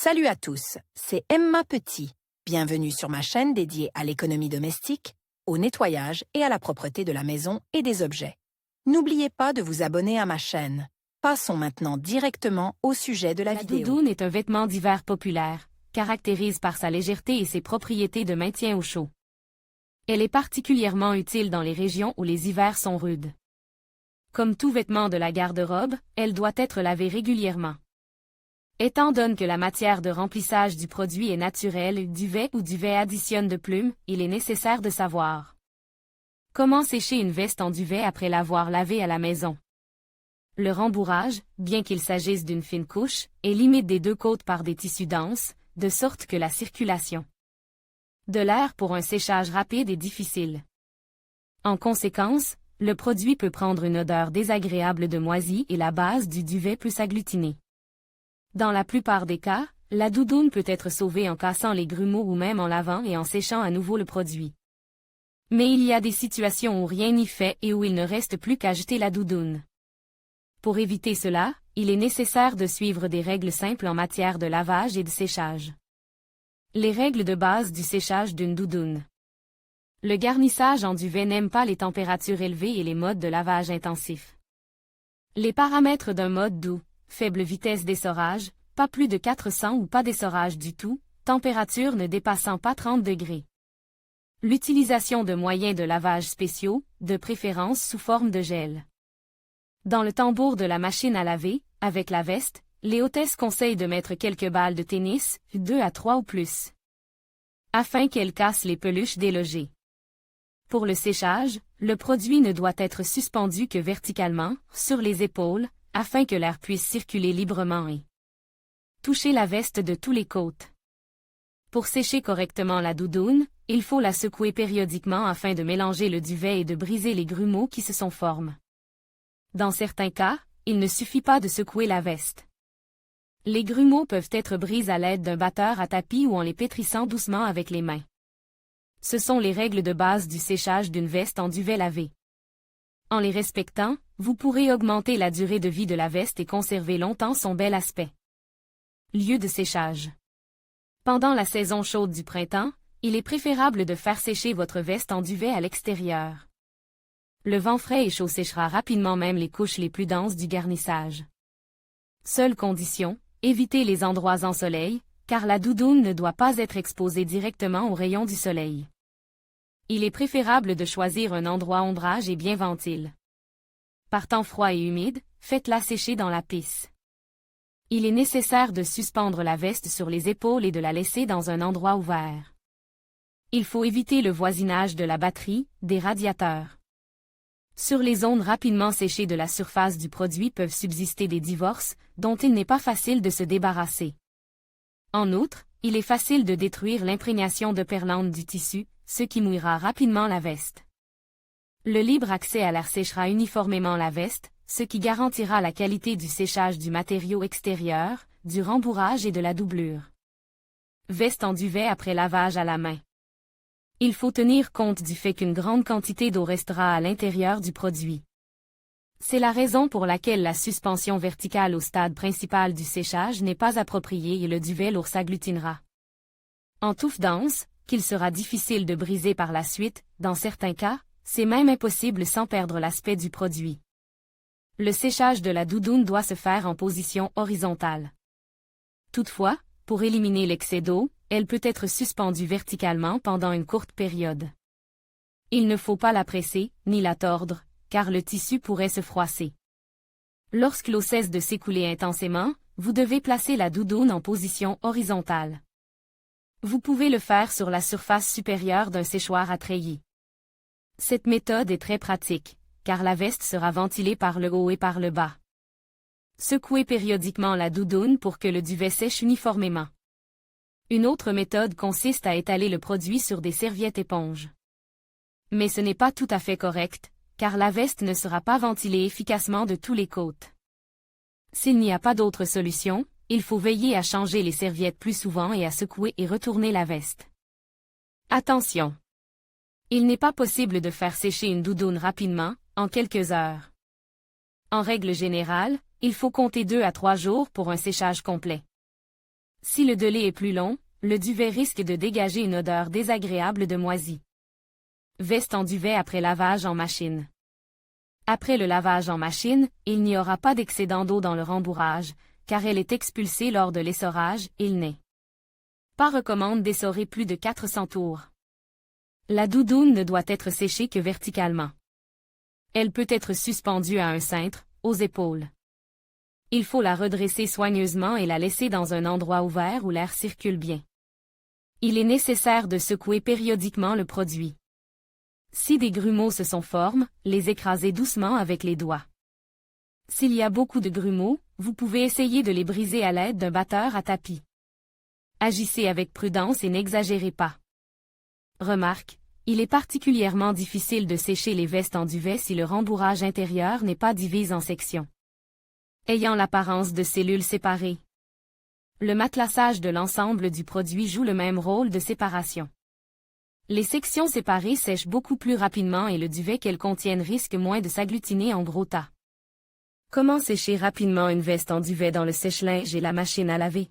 Salut à tous, c'est Emma Petit. Bienvenue sur ma chaîne dédiée à l'économie domestique, au nettoyage et à la propreté de la maison et des objets. N'oubliez pas de vous abonner à ma chaîne. Passons maintenant directement au sujet de la vidéo. La doudoune est un vêtement d'hiver populaire, caractérise par sa légèreté et ses propriétés de maintien au chaud. Elle est particulièrement utile dans les régions où les hivers sont rudes. Comme tout vêtement de la garde-robe, elle doit être lavée régulièrement. Étant donné que la matière de remplissage du produit est naturelle, duvet ou duvet additionne de plumes, il est nécessaire de savoir comment sécher une veste en duvet après l'avoir lavée à la maison. Le rembourrage, bien qu'il s'agisse d'une fine couche, est limite des deux côtes par des tissus denses, de sorte que la circulation de l'air pour un séchage rapide est difficile. En conséquence, le produit peut prendre une odeur désagréable de moisi et la base du duvet peut s'agglutiner. Dans la plupart des cas, la doudoune peut être sauvée en cassant les grumeaux ou même en lavant et en séchant à nouveau le produit. Mais il y a des situations où rien n'y fait et où il ne reste plus qu'à jeter la doudoune. Pour éviter cela, il est nécessaire de suivre des règles simples en matière de lavage et de séchage. Les règles de base du séchage d'une doudoune. Le garnissage en duvet n'aime pas les températures élevées et les modes de lavage intensifs. Les paramètres d'un mode doux: faible vitesse d'essorage, pas plus de 400 ou pas d'essorage du tout, température ne dépassant pas 30 degrés. L'utilisation de moyens de lavage spéciaux, de préférence sous forme de gel. Dans le tambour de la machine à laver, avec la veste, les hôtesses conseillent de mettre quelques balles de tennis, 2 à 3 ou plus, afin qu'elles cassent les peluches délogées. Pour le séchage, le produit ne doit être suspendu que verticalement, sur les épaules, afin que l'air puisse circuler librement et toucher la veste de tous les côtés. Pour sécher correctement la doudoune, il faut la secouer périodiquement afin de mélanger le duvet et de briser les grumeaux qui se sont formés. Dans certains cas, il ne suffit pas de secouer la veste. Les grumeaux peuvent être brisés à l'aide d'un batteur à tapis ou en les pétrissant doucement avec les mains. Ce sont les règles de base du séchage d'une veste en duvet lavé. En les respectant, vous pourrez augmenter la durée de vie de la veste et conserver longtemps son bel aspect. Lieu de séchage. Pendant la saison chaude du printemps, il est préférable de faire sécher votre veste en duvet à l'extérieur. Le vent frais et chaud séchera rapidement même les couches les plus denses du garnissage. Seule condition, évitez les endroits en soleil, car la doudoune ne doit pas être exposée directement aux rayons du soleil. Il est préférable de choisir un endroit ombrage et bien ventile. Par temps froid et humide, faites-la sécher dans la pisse. Il est nécessaire de suspendre la veste sur les épaules et de la laisser dans un endroit ouvert. Il faut éviter le voisinage de la batterie, des radiateurs. Sur les zones rapidement séchées de la surface du produit peuvent subsister des divorces, dont il n'est pas facile de se débarrasser. En outre, il est facile de détruire l'imprégnation de perlante du tissu, ce qui mouillera rapidement la veste. Le libre accès à l'air séchera uniformément la veste, ce qui garantira la qualité du séchage du matériau extérieur, du rembourrage et de la doublure. Veste en duvet après lavage à la main. Il faut tenir compte du fait qu'une grande quantité d'eau restera à l'intérieur du produit. C'est la raison pour laquelle la suspension verticale au stade principal du séchage n'est pas appropriée et le duvet lourd s'agglutinera en touffe dense, qu'il sera difficile de briser par la suite. Dans certains cas, c'est même impossible sans perdre l'aspect du produit. Le séchage de la doudoune doit se faire en position horizontale. Toutefois, pour éliminer l'excès d'eau, elle peut être suspendue verticalement pendant une courte période. Il ne faut pas la presser, ni la tordre, car le tissu pourrait se froisser. Lorsque l'eau cesse de s'écouler intensément, vous devez placer la doudoune en position horizontale. Vous pouvez le faire sur la surface supérieure d'un séchoir à treillis. Cette méthode est très pratique, car la veste sera ventilée par le haut et par le bas. Secouez périodiquement la doudoune pour que le duvet sèche uniformément. Une autre méthode consiste à étaler le produit sur des serviettes éponges. Mais ce n'est pas tout à fait correct, car la veste ne sera pas ventilée efficacement de tous les côtés. S'il n'y a pas d'autre solution, il faut veiller à changer les serviettes plus souvent et à secouer et retourner la veste. Attention! Il n'est pas possible de faire sécher une doudoune rapidement, en quelques heures. En règle générale, il faut compter 2 à 3 jours pour un séchage complet. Si le délai est plus long, le duvet risque de dégager une odeur désagréable de moisi. Veste en duvet après lavage en machine. Après le lavage en machine, il n'y aura pas d'excédent d'eau dans le rembourrage, car elle est expulsée lors de l'essorage, il n'est pas recommande d'essorer plus de 400 tours. La doudoune ne doit être séchée que verticalement. Elle peut être suspendue à un cintre, aux épaules. Il faut la redresser soigneusement et la laisser dans un endroit ouvert où l'air circule bien. Il est nécessaire de secouer périodiquement le produit. Si des grumeaux se sont formés, les écraser doucement avec les doigts. S'il y a beaucoup de grumeaux, vous pouvez essayer de les briser à l'aide d'un batteur à tapis. Agissez avec prudence et n'exagérez pas. Remarque, il est particulièrement difficile de sécher les vestes en duvet si le rembourrage intérieur n'est pas divisé en sections, ayant l'apparence de cellules séparées. Le matelassage de l'ensemble du produit joue le même rôle de séparation. Les sections séparées sèchent beaucoup plus rapidement et le duvet qu'elles contiennent risque moins de s'agglutiner en gros tas. Comment sécher rapidement une veste en duvet dans le sèche-linge et la machine à laver?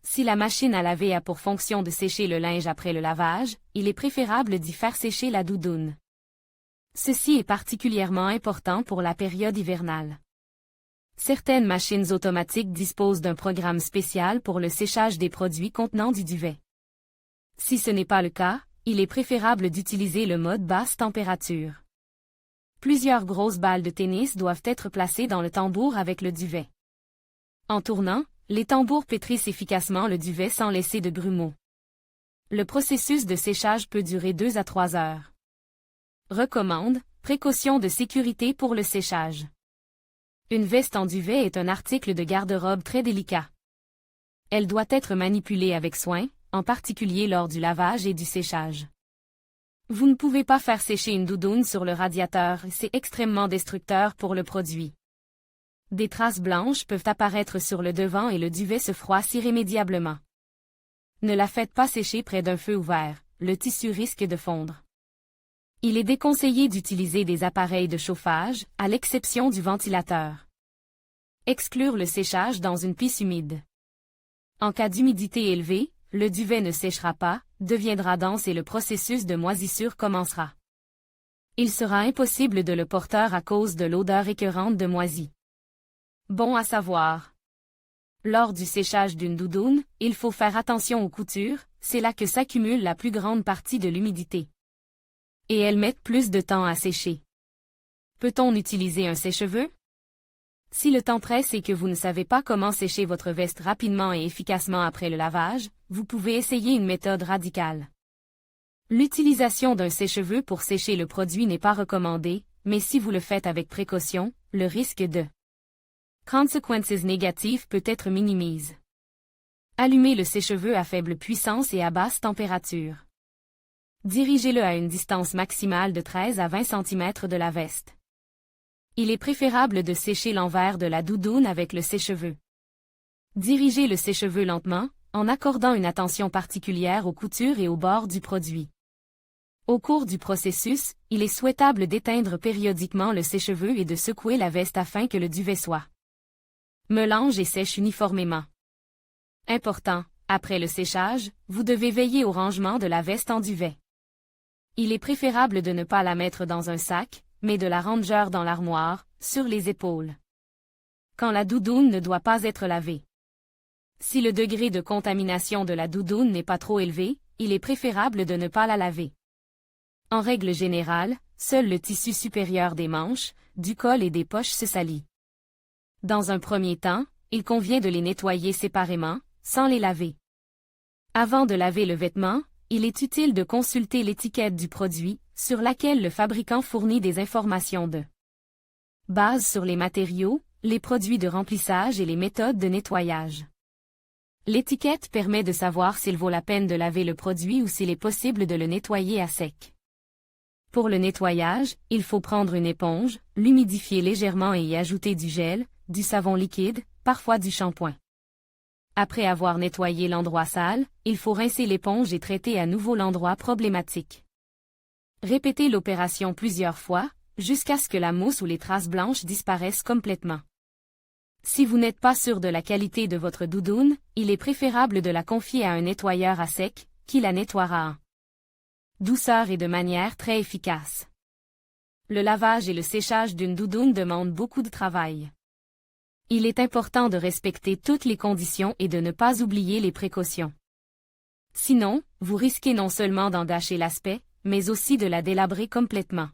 Si la machine à laver a pour fonction de sécher le linge après le lavage, il est préférable d'y faire sécher la doudoune. Ceci est particulièrement important pour la période hivernale. Certaines machines automatiques disposent d'un programme spécial pour le séchage des produits contenant du duvet. Si ce n'est pas le cas, il est préférable d'utiliser le mode basse température. Plusieurs grosses balles de tennis doivent être placées dans le tambour avec le duvet. En tournant, les tambours pétrissent efficacement le duvet sans laisser de grumeaux. Le processus de séchage peut durer 2 à 3 heures. Recommande, précautions de sécurité pour le séchage. Une veste en duvet est un article de garde-robe très délicat. Elle doit être manipulée avec soin, en particulier lors du lavage et du séchage. Vous ne pouvez pas faire sécher une doudoune sur le radiateur, c'est extrêmement destructeur pour le produit. Des traces blanches peuvent apparaître sur le devant et le duvet se froisse irrémédiablement. Ne la faites pas sécher près d'un feu ouvert, le tissu risque de fondre. Il est déconseillé d'utiliser des appareils de chauffage, à l'exception du ventilateur. Exclure le séchage dans une pisse humide. En cas d'humidité élevée, le duvet ne séchera pas, deviendra dense et le processus de moisissure commencera. Il sera impossible de le porter à cause de l'odeur écœurante de moisi. Bon à savoir. Lors du séchage d'une doudoune, il faut faire attention aux coutures, c'est là que s'accumule la plus grande partie de l'humidité. Et elles mettent plus de temps à sécher. Peut-on utiliser un sèche-cheveux? Si le temps presse et que vous ne savez pas comment sécher votre veste rapidement et efficacement après le lavage, vous pouvez essayer une méthode radicale. L'utilisation d'un sèche-cheveux pour sécher le produit n'est pas recommandée, mais si vous le faites avec précaution, le risque de consequences négatives peut être minimisé. Allumez le sèche-cheveux à faible puissance et à basse température. Dirigez-le à une distance maximale de 13 à 20 cm de la veste. Il est préférable de sécher l'envers de la doudoune avec le sèche-cheveux. Dirigez le sèche-cheveux lentement, en accordant une attention particulière aux coutures et aux bords du produit. Au cours du processus, il est souhaitable d'éteindre périodiquement le sèche-cheveux et de secouer la veste afin que le duvet soit mélange et sèche uniformément. Important, après le séchage, vous devez veiller au rangement de la veste en duvet. Il est préférable de ne pas la mettre dans un sac, mais de la ranger dans l'armoire, sur les épaules. Quand la doudoune ne doit pas être lavée. Si le degré de contamination de la doudoune n'est pas trop élevé, il est préférable de ne pas la laver. En règle générale, seul le tissu supérieur des manches, du col et des poches se salit. Dans un premier temps, il convient de les nettoyer séparément, sans les laver. Avant de laver le vêtement, il est utile de consulter l'étiquette du produit, sur laquelle le fabricant fournit des informations de base sur les matériaux, les produits de remplissage et les méthodes de nettoyage. L'étiquette permet de savoir s'il vaut la peine de laver le produit ou s'il est possible de le nettoyer à sec. Pour le nettoyage, il faut prendre une éponge, l'humidifier légèrement et y ajouter du gel, du savon liquide, parfois du shampoing. Après avoir nettoyé l'endroit sale, il faut rincer l'éponge et traiter à nouveau l'endroit problématique. Répétez l'opération plusieurs fois, jusqu'à ce que la mousse ou les traces blanches disparaissent complètement. Si vous n'êtes pas sûr de la qualité de votre doudoune, il est préférable de la confier à un nettoyeur à sec, qui la nettoiera en douceur et de manière très efficace. Le lavage et le séchage d'une doudoune demandent beaucoup de travail. Il est important de respecter toutes les conditions et de ne pas oublier les précautions. Sinon, vous risquez non seulement d'en gâcher l'aspect, mais aussi de la délabrer complètement.